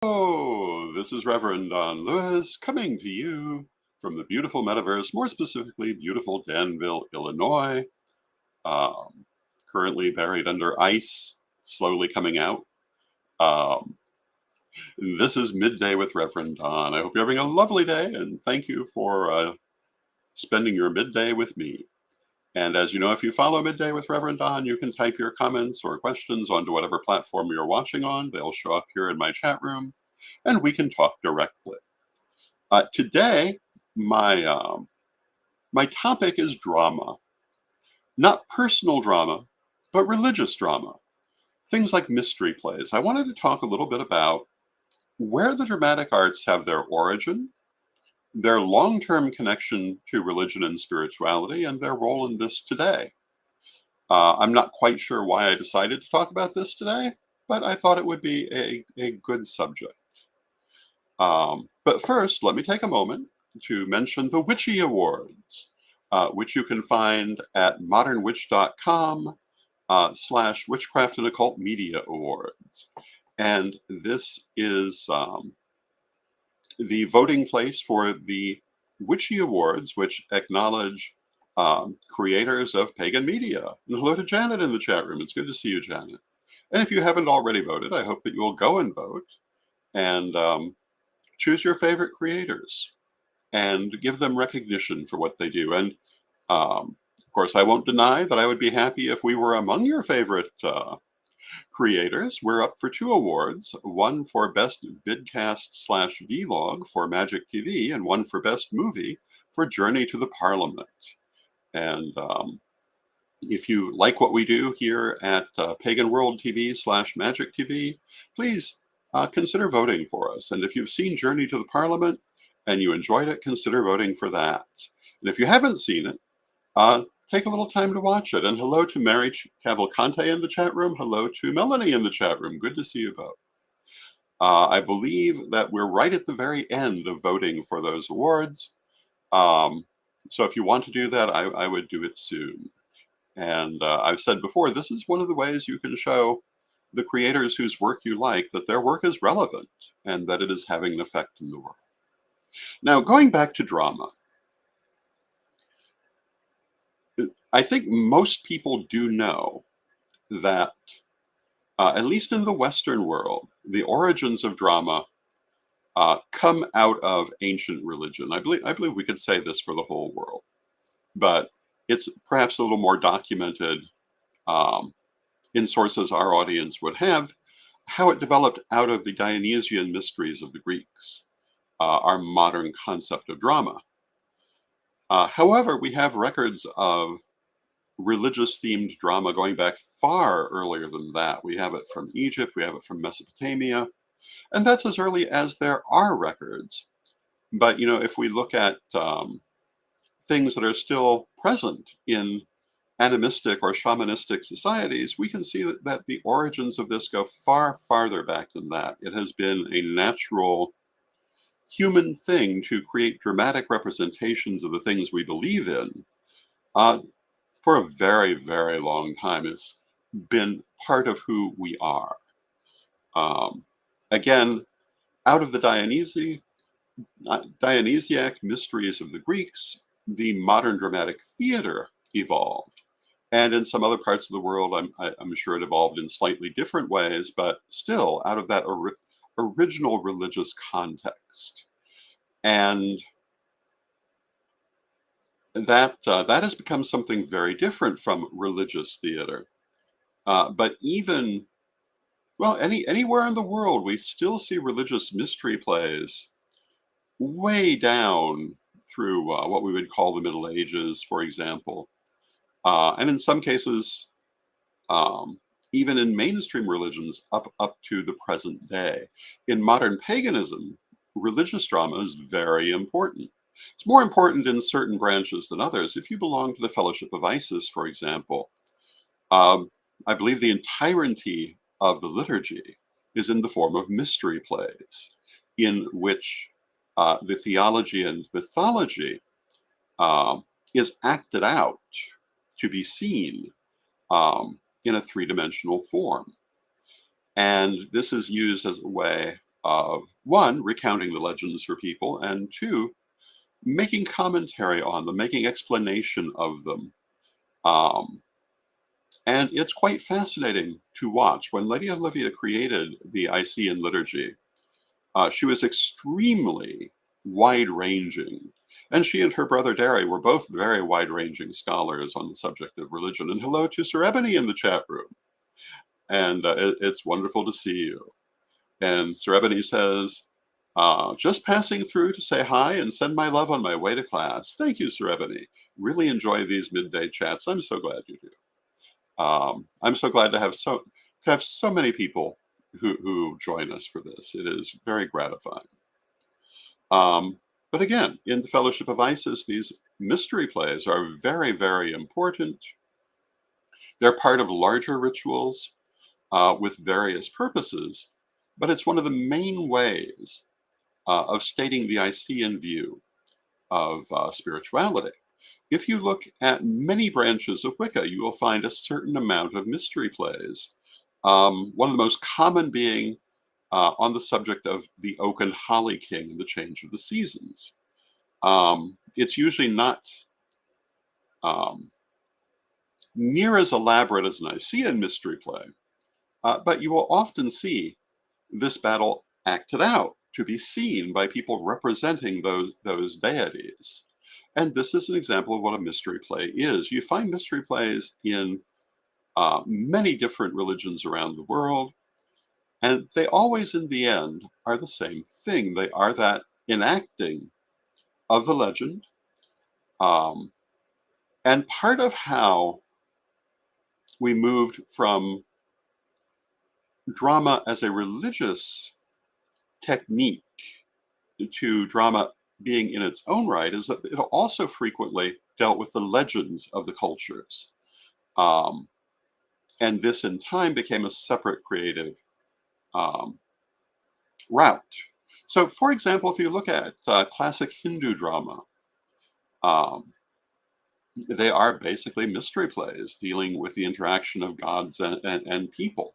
Oh, this is Reverend Don Lewis coming to you from the beautiful metaverse, more specifically, beautiful Danville, Illinois. Um, Currently buried under ice, slowly coming out. Um, this is Midday with Reverend Don. I hope you're having a lovely day, and thank you for spending your midday with me. And as you know, if you follow Midday with Reverend Don, you can type your comments or questions onto whatever platform you're watching on. They'll show up here in my chat room, and we can talk directly. Today, my topic is drama, not personal drama, but religious drama. Things like mystery plays. I wanted to talk a little bit about where the dramatic arts have their origin, their long-term connection to religion and spirituality, and their role in this today. I'm not quite sure why I decided to talk about this today, but I thought it would be a good subject. But first, let me take a moment to mention the Witchy Awards, which you can find at modernwitch.com / Witchcraft and Occult Media Awards. And this is the voting place for the Witchy Awards, which acknowledge creators of pagan media. And hello to Janet in the chat room. It's good to see you, Janet. And if you haven't already voted, I hope that you will go and vote and choose your favorite creators and give them recognition for what they do. And of course, I won't deny that I would be happy if we were among your favorite creators. We're up for 2 awards, one for Best Vidcast / Vlog for Magic TV, and one for Best Movie for Journey to the Parliament. And if you like what we do here at Pagan World TV / Magic TV, please consider voting for us. And if you've seen Journey to the Parliament and you enjoyed it, consider voting for that. And if you haven't seen it, take a little time to watch it. And hello to Mary Cavalcante in the chat room. Hello to Melanie in the chat room. Good to see you both. I believe that we're right at the very end of voting for those awards. So if you want to do that, I would do it soon. And I've said before, this is one of the ways you can show the creators whose work you like that their work is relevant and that it is having an effect in the world. Now, going back to drama, I think most people do know that, at least in the Western world, the origins of drama come out of ancient religion. I believe we could say this for the whole world, but it's perhaps a little more documented in sources our audience would have, how it developed out of the Dionysian mysteries of the Greeks, our modern concept of drama. However, we have records of religious-themed drama going back far earlier than that. We have it from Egypt, we have it from Mesopotamia, and that's as early as there are records. But, you know, if we look at things that are still present in animistic or shamanistic societies, we can see that the origins of this go far farther back than that. It has been a natural human thing to create dramatic representations of the things we believe in for a very, very long time. It's been part of who we are. Again, out of the Dionysiac mysteries of the Greeks, the modern dramatic theater evolved. And in some other parts of the world, I'm sure it evolved in slightly different ways, but still out of that original religious context. And that has become something very different from religious theater. But even, well, anywhere in the world, we still see religious mystery plays way down through what we would call the Middle Ages, for example. And in some cases, even in mainstream religions, up to the present day. In modern paganism, religious drama is very important. It's more important in certain branches than others. If you belong to the Fellowship of Isis, for example, I believe the entirety of the liturgy is in the form of mystery plays, in which the theology and mythology is acted out to be seen in a 3-dimensional form. And this is used as a way of, one, recounting the legends for people, and two, making commentary on them, making explanation of them. Um, and it's quite fascinating to watch. When Lady Olivia created the Icean liturgy, she was extremely wide-ranging. And she and her brother Derry were both very wide-ranging scholars on the subject of religion. And hello to Sir Ebony in the chat room. And it's wonderful to see you. And Sir Ebony says, just passing through to say hi and send my love on my way to class. Thank you, Sir Ebony. Really enjoy these midday chats. I'm so glad you do. I'm so glad to have so many people who join us for this. It is very gratifying. But again, in the Fellowship of Isis, these mystery plays are very, very important. They're part of larger rituals with various purposes, but it's one of the main ways of stating the Icean view of spirituality. If you look at many branches of Wicca, you will find a certain amount of mystery plays. One of the most common being on the subject of the Oak and Holly King and the change of the seasons. It's usually not near as elaborate as an Icean mystery play, but you will often see this battle acted out to be seen by people representing those deities. And this is an example of what a mystery play is. You find mystery plays in many different religions around the world, and they always, in the end, are the same thing. They are that enacting of the legend. And part of how we moved from drama as a religious technique to drama being in its own right is that it also frequently dealt with the legends of the cultures. And this in time became a separate creative route. So, for example, if you look at classic Hindu drama, they are basically mystery plays dealing with the interaction of gods and people.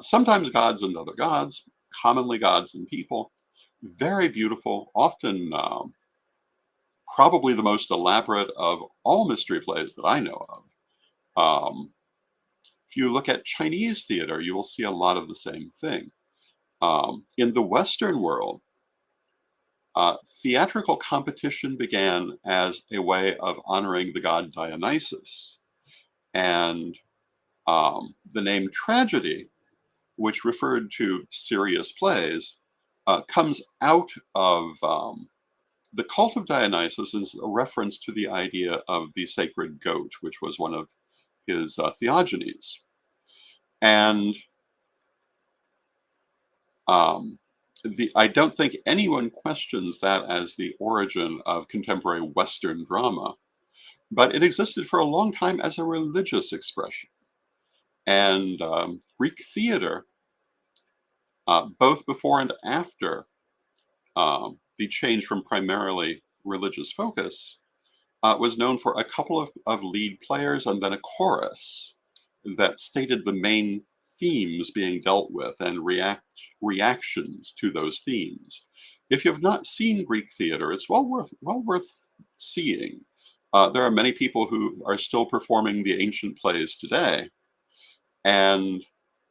Sometimes gods and other gods, commonly gods and people. Very beautiful, often probably the most elaborate of all mystery plays that I know of. If you look at Chinese theater, you will see a lot of the same thing. In the Western world, theatrical competition began as a way of honoring the god Dionysus. And the name tragedy, which referred to serious plays, comes out of the cult of Dionysus is a reference to the idea of the sacred goat, which was one of his theogonies. And I don't think anyone questions that as the origin of contemporary Western drama, but it existed for a long time as a religious expression. And Greek theater, both before and after the change from primarily religious focus, was known for a couple of lead players and then a chorus that stated the main themes being dealt with and reactions to those themes. If you have not seen Greek theater, it's well worth seeing. There are many people who are still performing the ancient plays today, and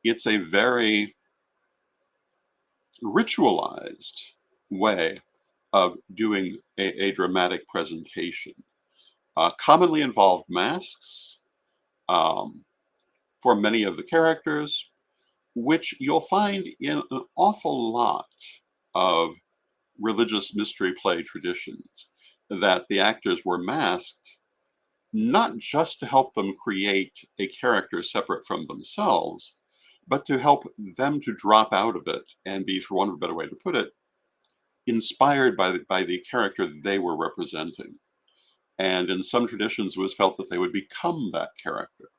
it's a very ritualized way of doing a dramatic presentation. Commonly involved masks for many of the characters, which you'll find in an awful lot of religious mystery play traditions, that the actors were masked not just to help them create a character separate from themselves, but to help them to drop out of it and be, for want of a better way to put it, inspired by the character they were representing. And in some traditions, it was felt that they would become that character.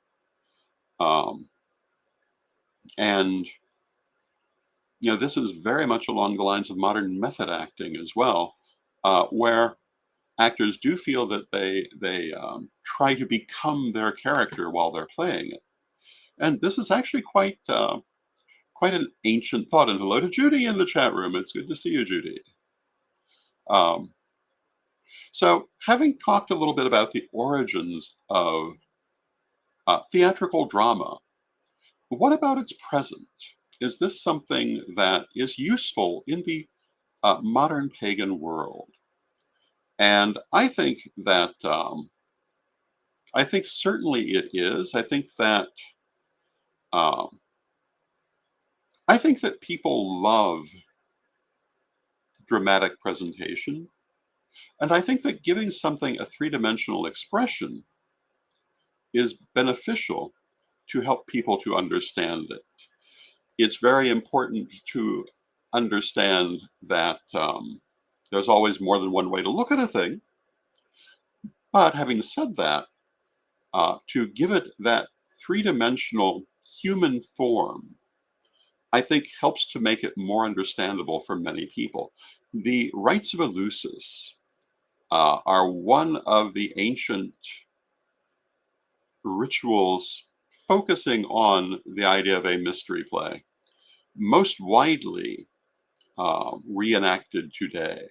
And this is very much along the lines of modern method acting as well, where actors do feel that they try to become their character while they're playing it. And this is actually quite quite an ancient thought. And hello to Judy in the chat room. It's good to see you, Judy. Um, so having talked a little bit about the origins of theatrical drama, what about its present? Is this something that is useful in the modern pagan world? And I think certainly it is. Um, I think that people love dramatic presentation, and I think that giving something a three-dimensional expression is beneficial to help people to understand it. It's very important to understand that there's always more than one way to look at a thing. But having said that, to give it that three-dimensional human form, I think helps to make it more understandable for many people. The rites of Eleusis are one of the ancient rituals focusing on the idea of a mystery play, most widely reenacted today,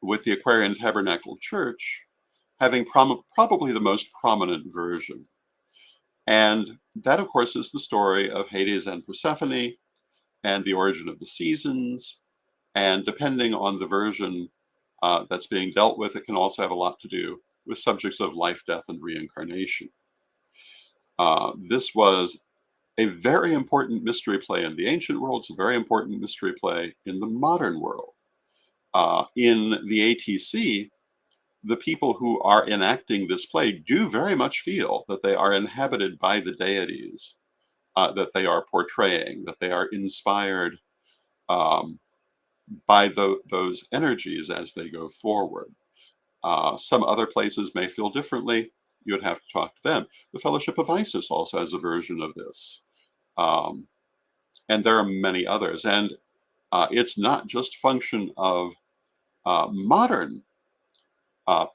with the Aquarian Tabernacle Church having probably the most prominent version. And that, of course, is the story of Hades and Persephone and the origin of the seasons. And depending on the version that's being dealt with, it can also have a lot to do with subjects of life, death, and reincarnation. This was a very important mystery play in the ancient world. It's a very important mystery play in the modern world. In the ATC, the people who are enacting this play do very much feel that they are inhabited by the deities that they are portraying, that they are inspired um, by those energies as they go forward. Some other places may feel differently. You would have to talk to them. The Fellowship of Isis also has a version of this. Um, and there are many others. And it's not just function of modern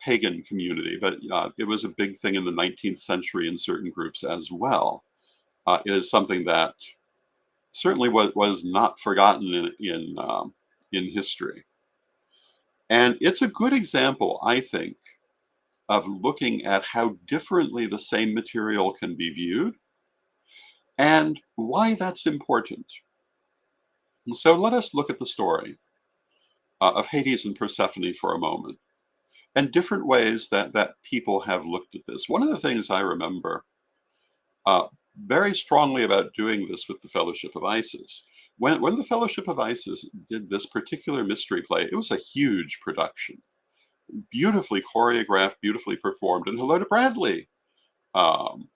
pagan community, but it was a big thing in the 19th century in certain groups as well. It is something that certainly was not forgotten in history. And it's a good example, I think, of looking at how differently the same material can be viewed and why that's important. And so let us look at the story of Hades and Persephone for a moment, and different ways that people have looked at this. One of the things I remember uh, very strongly about doing this with the Fellowship of Isis, when the Fellowship of Isis did this particular mystery play, it was a huge production, beautifully choreographed, beautifully performed. And hello to Bradley um,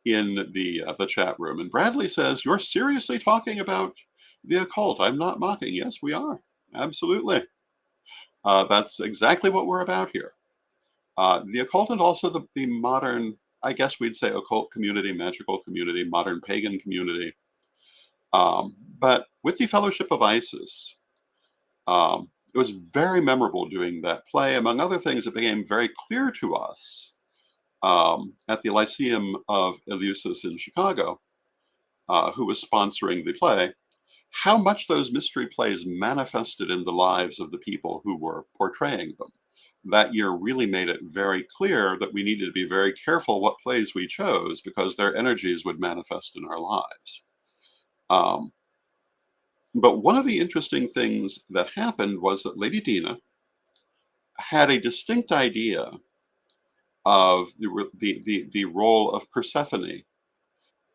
in the chat room. And Bradley says, "You're seriously talking about the occult. I'm not mocking." Yes, we are. Absolutely. That's exactly what we're about here. The occult and also the modern, I guess we'd say, occult community, magical community, modern pagan community. But with the Fellowship of Isis, it was very memorable doing that play. Among other things, it became very clear to us at the Lyceum of Eleusis in Chicago, who was sponsoring the play, how much those mystery plays manifested in the lives of the people who were portraying them. That year really made it very clear that we needed to be very careful what plays we chose because their energies would manifest in our lives. Um, but one of the interesting things that happened was that Lady Dina had a distinct idea of the role of Persephone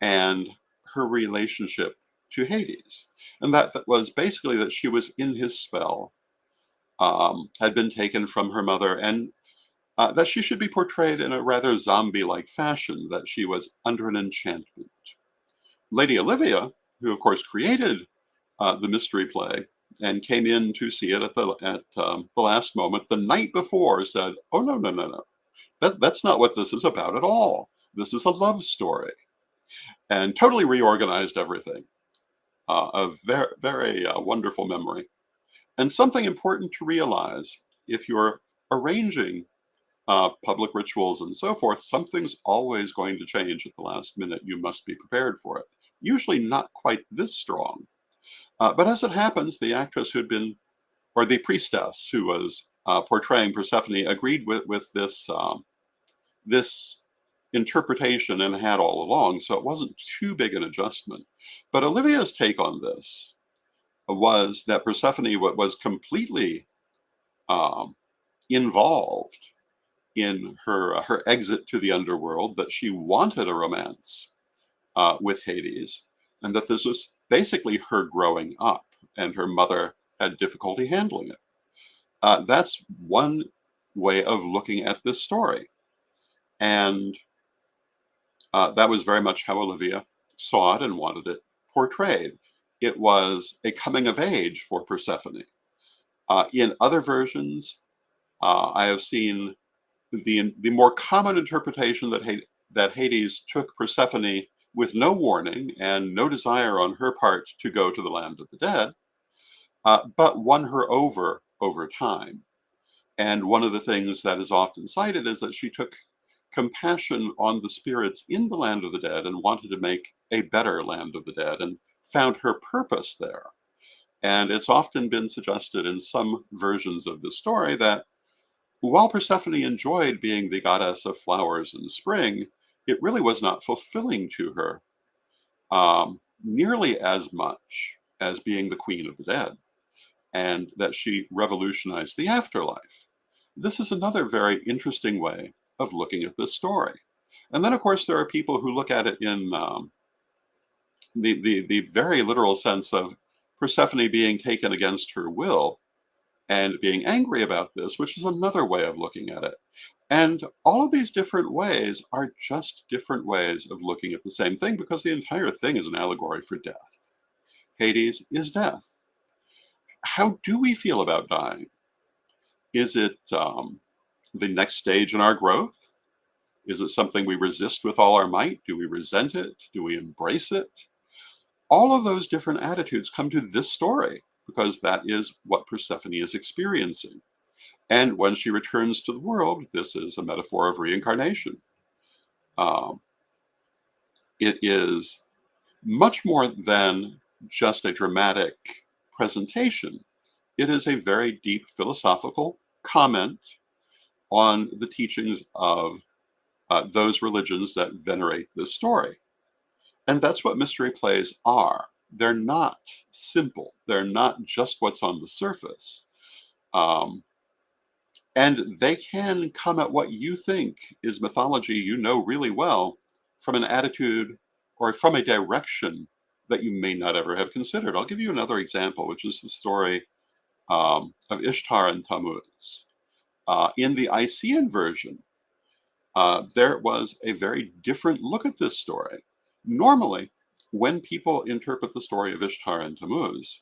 and her relationship to Hades. And that was basically that she was in his spell, had been taken from her mother, and that she should be portrayed in a rather zombie-like fashion, that she was under an enchantment. Lady Olivia, who of course created the mystery play and came in to see it at the last moment, the night before said, "Oh, no, no, no, no. That's not what this is about at all. This is a love story." And totally reorganized everything. A very, very wonderful memory. And something important to realize, if you're arranging public rituals and so forth, something's always going to change at the last minute. You must be prepared for it. usually not quite this strong. But as it happens, the actress who'd been, or the priestess who was portraying Persephone, agreed with this interpretation and had all along, so it wasn't too big an adjustment. But Olivia's take on this was that Persephone was completely um, involved in her exit to the underworld, that she wanted a romance with Hades, and that this was basically her growing up, and her mother had difficulty handling it. That's one way of looking at this story, and that was very much how Olivia saw it and wanted it portrayed. It was a coming of age for Persephone. In other versions, I have seen the more common interpretation that Hades took Persephone with no warning and no desire on her part to go to the land of the dead, but won her over time. And one of the things that is often cited is that she took compassion on the spirits in the land of the dead and wanted to make a better land of the dead and found her purpose there. And it's often been suggested in some versions of the story that while Persephone enjoyed being the goddess of flowers and spring, it really was not fulfilling to her nearly as much as being the queen of the dead, and that she revolutionized the afterlife. This is another very interesting way of looking at this story. And then, of course, there are people who look at it in the very literal sense of Persephone being taken against her will and being angry about this, which is another way of looking at it. And all of these different ways are just different ways of looking at the same thing, because the entire thing is an allegory for death. Hades is death. How do we feel about dying? Is it the next stage in our growth? Is it something we resist with all our might? Do we resent it? Do we embrace it? All of those different attitudes come to this story, because that is what Persephone is experiencing. And when she returns to the world, this is a metaphor of reincarnation. Um, it is much more than just a dramatic presentation. It is a very deep philosophical comment on the teachings of those religions that venerate this story. And that's what mystery plays are. They're not simple. They're not just what's on the surface. And they can come at what you think is mythology you know really well from an attitude or from a direction that you may not ever have considered. I'll give you another example, which is the story of Ishtar and Tammuz. In the Icean version, there was a very different look at this story. Normally, when people interpret the story of Ishtar and Tammuz,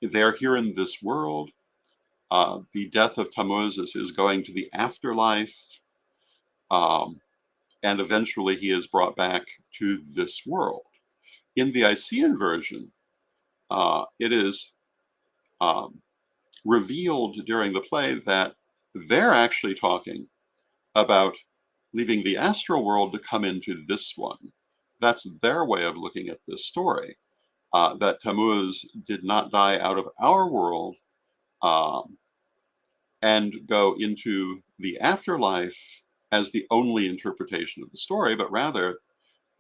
they're here in this world. The death of Tammuz is going to the afterlife, and eventually he is brought back to this world. In the Icean version, it is revealed during the play that they're actually talking about leaving the astral world to come into this one. That's their way of looking at this story, that Tammuz did not die out of our world and go into the afterlife as the only interpretation of the story, but rather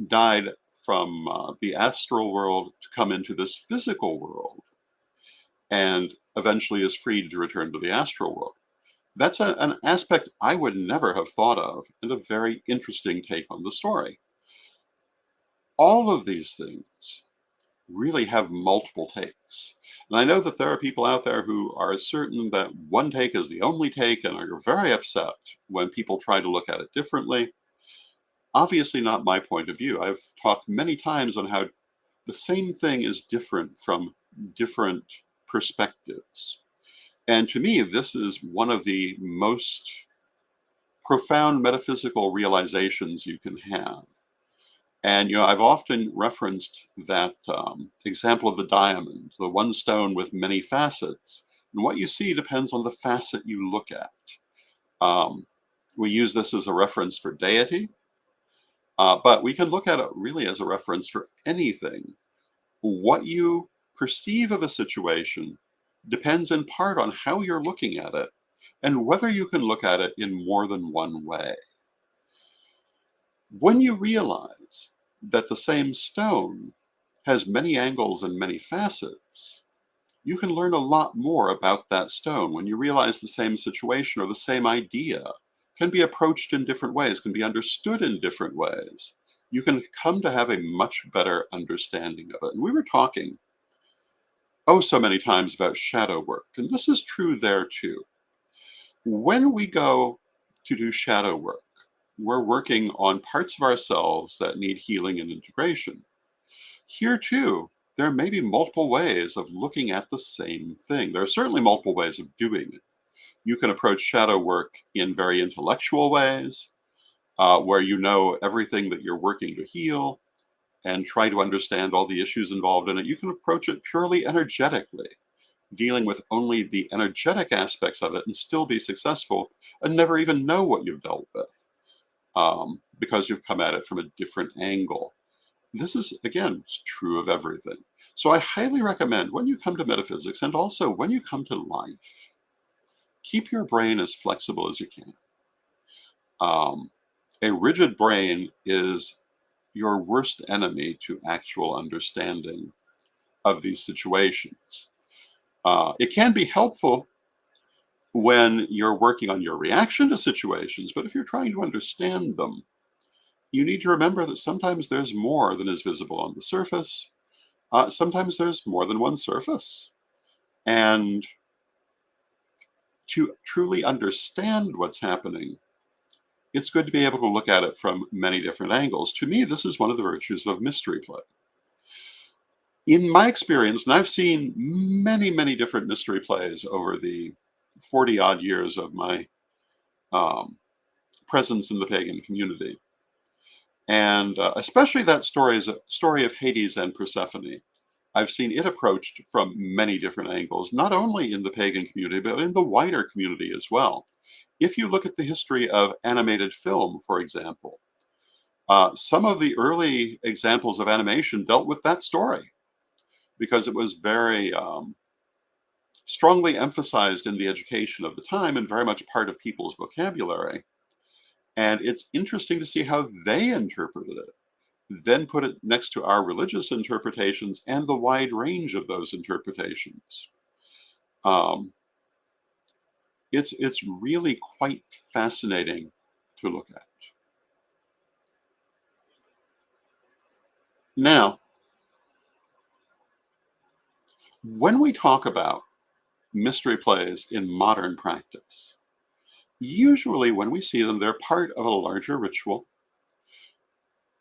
died from the astral world to come into this physical world, and eventually is freed to return to the astral world. That's an aspect I would never have thought of, and a very interesting take on the story. All of these things really have multiple takes. And I know that there are people out there who are certain that one take is the only take and are very upset when people try to look at it differently. Obviously not my point of view. I've talked many times on how the same thing is different from different perspectives. And to me, this is one of the most profound metaphysical realizations you can have. And, I've often referenced that example of the diamond, the one stone with many facets. And what you see depends on the facet you look at. We use this as a reference for deity. But we can look at it really as a reference for anything. What you perceive of a situation depends in part on how you're looking at it and whether you can look at it in more than one way. When you realize that the same stone has many angles and many facets, you can learn a lot more about that stone. When you realize the same situation or the same idea can be approached in different ways, can be understood in different ways, you can come to have a much better understanding of it. And we were talking, oh, so many times about shadow work, and this is true there too. When we go to do shadow work, we're working on parts of ourselves that need healing and integration. Here too, there may be multiple ways of looking at the same thing. There are certainly multiple ways of doing it. You can approach shadow work in very intellectual ways, where you know everything that you're working to heal and try to understand all the issues involved in it. You can approach it purely energetically, dealing with only the energetic aspects of it and still be successful and never even know what you've dealt with, because you've come at it from a different angle. This is, again, true of everything. So I highly recommend when you come to metaphysics and also when you come to life, keep your brain as flexible as you can. A rigid brain is your worst enemy to actual understanding of these situations. It can be helpful when you're working on your reaction to situations, but if you're trying to understand them, you need to remember that sometimes there's more than is visible on the surface. Sometimes there's more than one surface. And to truly understand what's happening, it's good to be able to look at it from many different angles. To me, this is one of the virtues of mystery play. In my experience, and I've seen many, many different mystery plays over the 40 odd years of my um, presence in the pagan community, and especially that story of Hades and Persephone. I've seen it approached from many different angles, not only in the pagan community, but in the wider community as well. If you look at the history of animated film, for example, some of the early examples of animation dealt with that story because it was very strongly emphasized in the education of the time and very much part of people's vocabulary. And it's interesting to see how they interpreted it, then put it next to our religious interpretations and the wide range of those interpretations. Um, it's really quite fascinating to look at. Now, when we talk about mystery plays in modern practice, usually when we see them, they're part of a larger ritual.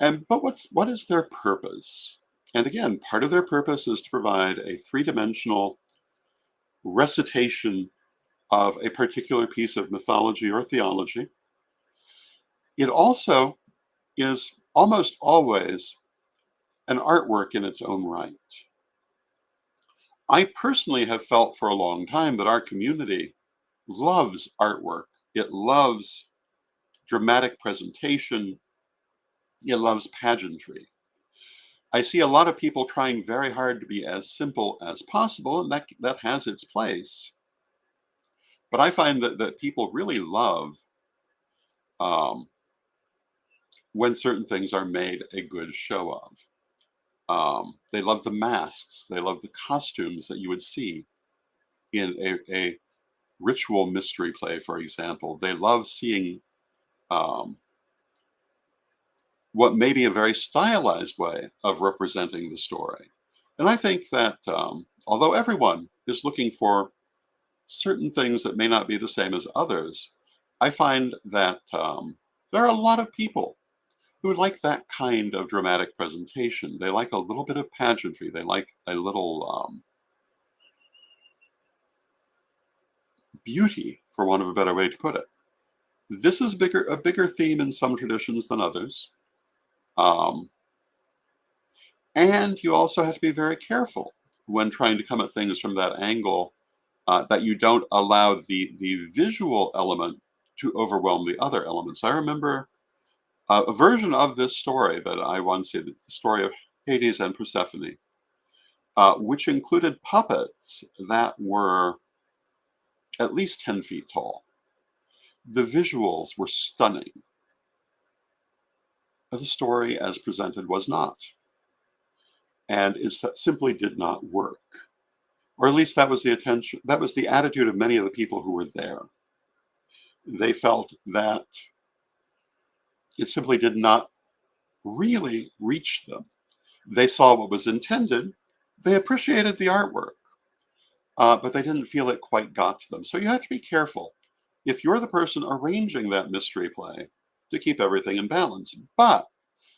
But what is their purpose? And again, part of their purpose is to provide a three-dimensional recitation of a particular piece of mythology or theology. It also is almost always an artwork in its own right. I personally have felt for a long time that our community loves artwork. It loves dramatic presentation. It loves pageantry. I see a lot of people trying very hard to be as simple as possible, and that has its place. But I find that people really love um, when certain things are made a good show of. They love the masks. They love the costumes that you would see in a ritual mystery play, for example. They love seeing um, what may be a very stylized way of representing the story. And I think that although everyone is looking for certain things that may not be the same as others, I find that there are a lot of people who like that kind of dramatic presentation. They like a little bit of pageantry. They like a little beauty, for want of a better way to put it. This is a bigger theme in some traditions than others. Um, and you also have to be very careful when trying to come at things from that angle, that you don't allow the visual element to overwhelm the other elements. I remember A version of this story that I once said, the story of Hades and Persephone, which included puppets that were at least 10 feet tall. The visuals were stunning. The story as presented was not. And it simply did not work. Or at least that was the attitude of many of the people who were there. They felt that it simply did not really reach them. They saw what was intended. They appreciated the artwork, but they didn't feel it quite got to them. So you have to be careful if you're the person arranging that mystery play to keep everything in balance. But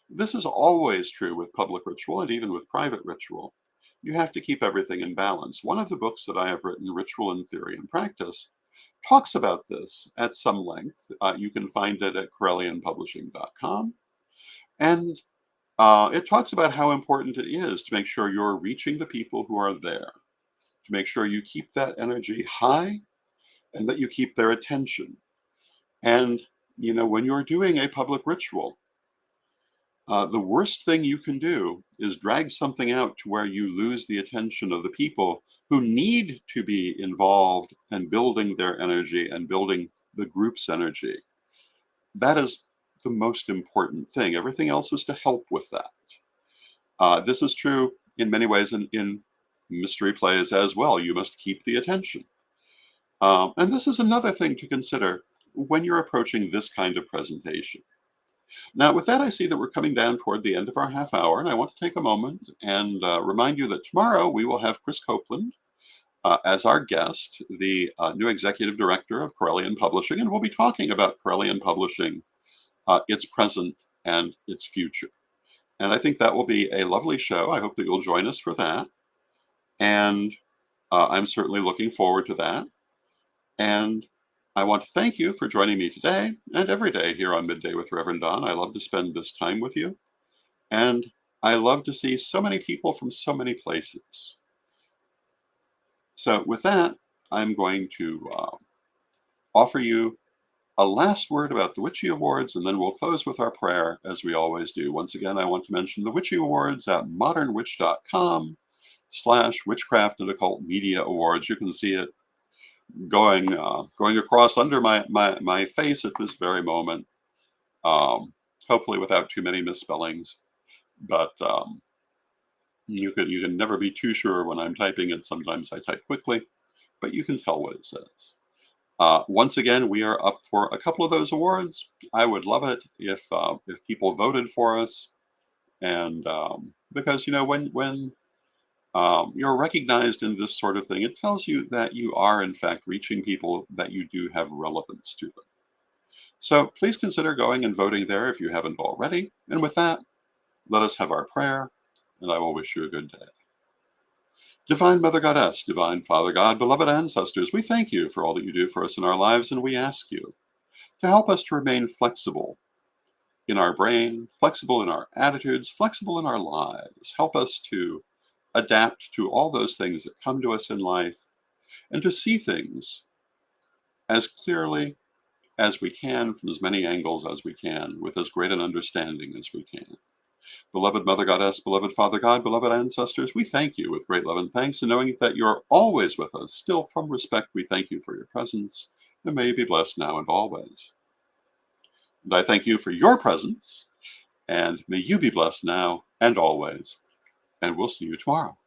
this is always true with public ritual and even with private ritual. You have to keep everything in balance. One of the books that I have written, Ritual in Theory and Practice, talks about this at some length. You can find it at CorellianPublishing.com. And it talks about how important it is to make sure you're reaching the people who are there, to make sure you keep that energy high and that you keep their attention. And, when you're doing a public ritual, the worst thing you can do is drag something out to where you lose the attention of the people who need to be involved and building their energy and building the group's energy. That is the most important thing. Everything else is to help with that. This is true in many ways in mystery plays as well. You must keep the attention. And this is another thing to consider when you're approaching this kind of presentation. Now, with that, I see that we're coming down toward the end of our half hour, and I want to take a moment and remind you that tomorrow we will have Chris Copeland as our guest, the new executive director of Corellian Publishing, and we'll be talking about Corellian Publishing, its present and its future. And I think that will be a lovely show. I hope that you'll join us for that. And I'm certainly looking forward to that. And I want to thank you for joining me today and every day here on Midday with Rev Don. I love to spend this time with you. And I love to see so many people from so many places. So with that, I'm going to offer you a last word about the Witchy Awards, and then we'll close with our prayer, as we always do. Once again, I want to mention the Witchy Awards at modernwitch.com/witchcraft and occult media awards. You can see it going across under my face at this very moment, hopefully without too many misspellings. But you can never be too sure when I'm typing it. Sometimes I type quickly, but you can tell what it says. Once again, we are up for a couple of those awards. I would love it if people voted for us, and because when you're recognized in this sort of thing, it tells you that you are in fact reaching people that you do have relevance to them. So please consider going and voting there if you haven't already. And with that, let us have our prayer, and I will wish you a good day. Divine Mother Goddess, Divine Father God, beloved ancestors, we thank you for all that you do for us in our lives, and we ask you to help us to remain flexible in our brain, flexible in our attitudes, flexible in our lives. Help us to adapt to all those things that come to us in life, and to see things as clearly as we can, from as many angles as we can, with as great an understanding as we can. Beloved Mother Goddess, beloved Father God, beloved ancestors, we thank you with great love and thanks, and knowing that you're always with us, still from respect, we thank you for your presence, and may you be blessed now and always. And I thank you for your presence, and may you be blessed now and always, and we'll see you tomorrow.